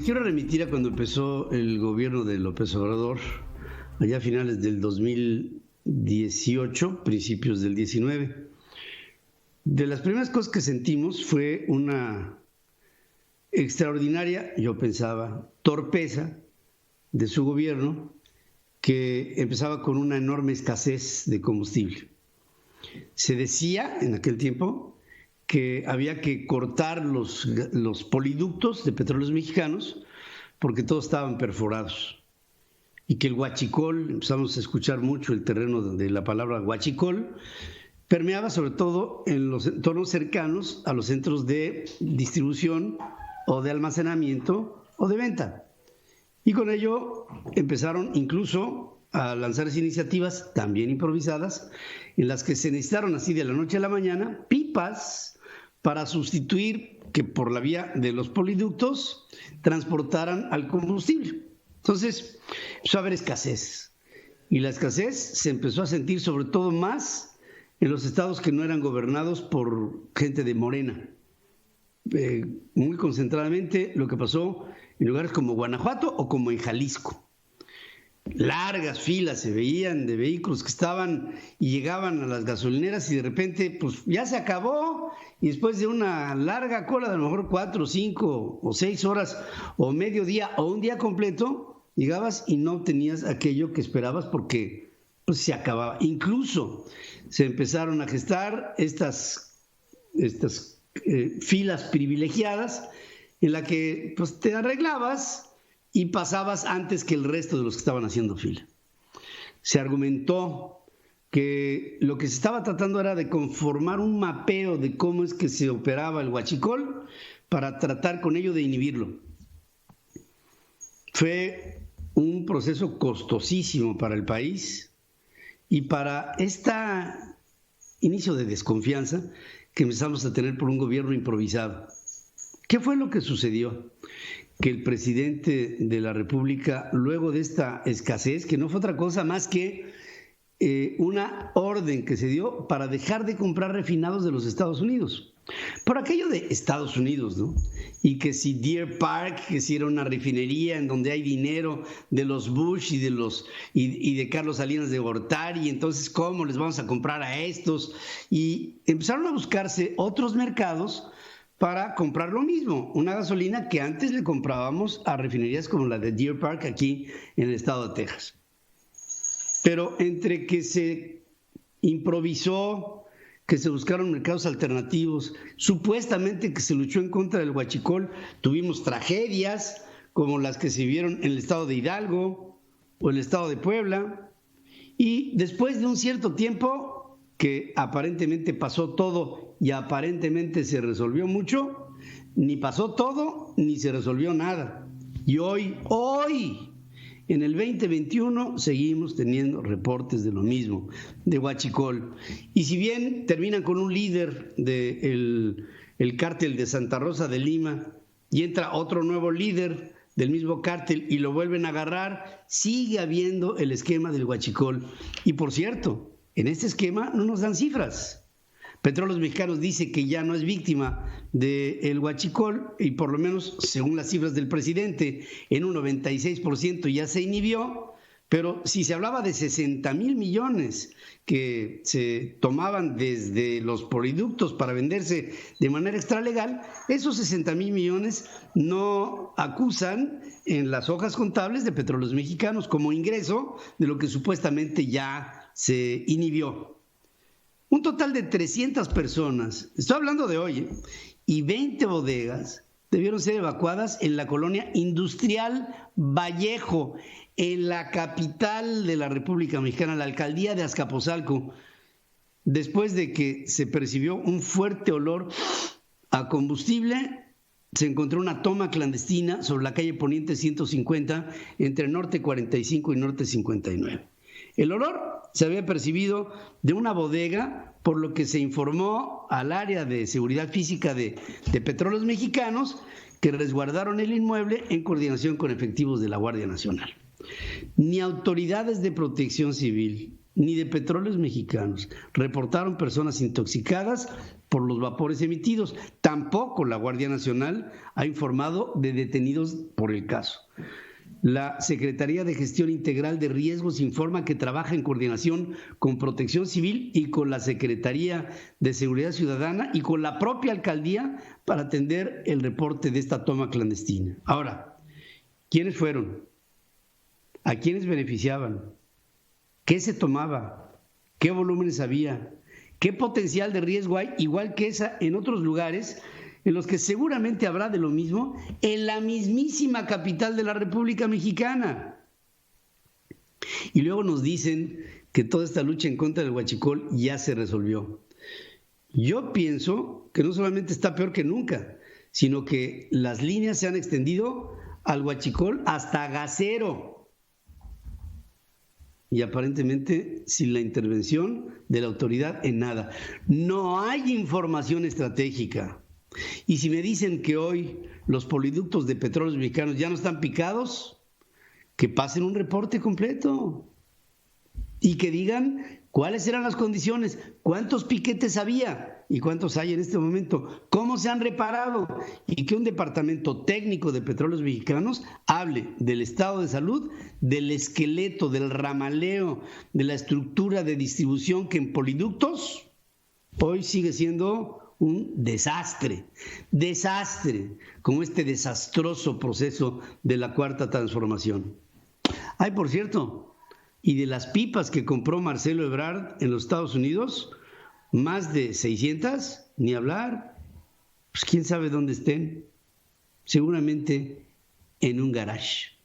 Quiero remitir a cuando empezó el gobierno de López Obrador, allá a finales del 2018, principios del 19. De las primeras cosas que sentimos fue una extraordinaria, yo pensaba, torpeza de su gobierno, que empezaba con una enorme escasez de combustible. Se decía en aquel tiempo que había que cortar los poliductos de Petróleos Mexicanos porque todos estaban perforados y que el huachicol, empezamos a escuchar mucho el terreno de la palabra huachicol, permeaba sobre todo en los entornos cercanos a los centros de distribución o de almacenamiento o de venta. Y con ello empezaron incluso a lanzarse iniciativas también improvisadas en las que se necesitaron así de la noche a la mañana pipas para sustituir que por la vía de los poliductos transportaran al combustible. Entonces empezó a haber escasez y la escasez se empezó a sentir sobre todo más en los estados que no eran gobernados por gente de Morena. Muy concentradamente lo que pasó en lugares como Guanajuato o como en Jalisco. Largas filas se veían de vehículos que estaban y llegaban a las gasolineras y de repente pues ya se acabó y después de una larga cola de a lo mejor 4, 5 o 6 horas o medio día o un día completo, llegabas y no tenías aquello que esperabas porque pues se acababa. Incluso se empezaron a gestar estas filas privilegiadas en la que pues te arreglabas y pasabas antes que el resto de los que estaban haciendo fila. Se argumentó que lo que se estaba tratando era de conformar un mapeo de cómo es que se operaba el huachicol para tratar con ello de inhibirlo. Fue un proceso costosísimo para el país y para este inicio de desconfianza que empezamos a tener por un gobierno improvisado. ¿Qué fue lo que sucedió? Que el presidente de la República, luego de esta escasez, que no fue otra cosa más que una orden que se dio para dejar de comprar refinados de los Estados Unidos. Por aquello de Estados Unidos, ¿no? Y que si Deer Park, que si era una refinería en donde hay dinero de los Bush y de Carlos Salinas de Gortari, entonces ¿cómo les vamos a comprar a estos? Y empezaron a buscarse otros mercados para comprar lo mismo, una gasolina que antes le comprábamos a refinerías como la de Deer Park aquí en el estado de Texas. Pero entre que se improvisó, que se buscaron mercados alternativos, supuestamente que se luchó en contra del huachicol, tuvimos tragedias como las que se vieron en el estado de Hidalgo o el estado de Puebla, y después de un cierto tiempo que aparentemente pasó todo y aparentemente se resolvió mucho, ni pasó todo ni se resolvió nada. Y hoy, en el 2021, seguimos teniendo reportes de lo mismo, de huachicol. Y si bien terminan con un líder del cártel de Santa Rosa de Lima y entra otro nuevo líder del mismo cártel y lo vuelven a agarrar, sigue habiendo el esquema del huachicol. Y por cierto, en este esquema no nos dan cifras. Petróleos Mexicanos dice que ya no es víctima del huachicol y por lo menos, según las cifras del presidente, en un 96% ya se inhibió, pero si se hablaba de 60,000 millones que se tomaban desde los poliductos para venderse de manera extralegal, esos 60,000 millones no acusan en las hojas contables de Petróleos Mexicanos como ingreso de lo que supuestamente ya se inhibió. Un total de 300 personas, estoy hablando de hoy, y 20 bodegas debieron ser evacuadas en la colonia industrial Vallejo, en la capital de la República Mexicana, la alcaldía de Azcapotzalco, después de que se percibió un fuerte olor a combustible. Se encontró una toma clandestina sobre la calle Poniente 150 entre Norte 45 y Norte 59. El olor se había percibido de una bodega, por lo que se informó al área de seguridad física de Petróleos Mexicanos, que resguardaron el inmueble en coordinación con efectivos de la Guardia Nacional. Ni autoridades de protección civil, ni de Petróleos Mexicanos reportaron personas intoxicadas por los vapores emitidos. Tampoco la Guardia Nacional ha informado de detenidos por el caso. La Secretaría de Gestión Integral de Riesgos informa que trabaja en coordinación con Protección Civil y con la Secretaría de Seguridad Ciudadana y con la propia alcaldía para atender el reporte de esta toma clandestina. Ahora, ¿quiénes fueron? ¿A quiénes beneficiaban? ¿Qué se tomaba? ¿Qué volúmenes había? ¿Qué potencial de riesgo hay? Igual que esa en otros lugares en los que seguramente habrá de lo mismo en la mismísima capital de la República Mexicana. Y luego nos dicen que toda esta lucha en contra del huachicol ya se resolvió. Yo pienso que no solamente está peor que nunca, sino que las líneas se han extendido al huachicol hasta Gasero. Y aparentemente sin la intervención de la autoridad en nada. No hay información estratégica. Y si me dicen que hoy los poliductos de Petróleos Mexicanos ya no están picados, que pasen un reporte completo y que digan cuáles eran las condiciones, cuántos piquetes había y cuántos hay en este momento, cómo se han reparado, y que un departamento técnico de Petróleos Mexicanos hable del estado de salud, del esqueleto, del ramaleo, de la estructura de distribución que en poliductos hoy sigue siendo un desastre, como este desastroso proceso de la Cuarta Transformación. Ay, por cierto, y de las pipas que compró Marcelo Ebrard en los Estados Unidos, más de 600, ni hablar, pues quién sabe dónde estén, seguramente en un garage.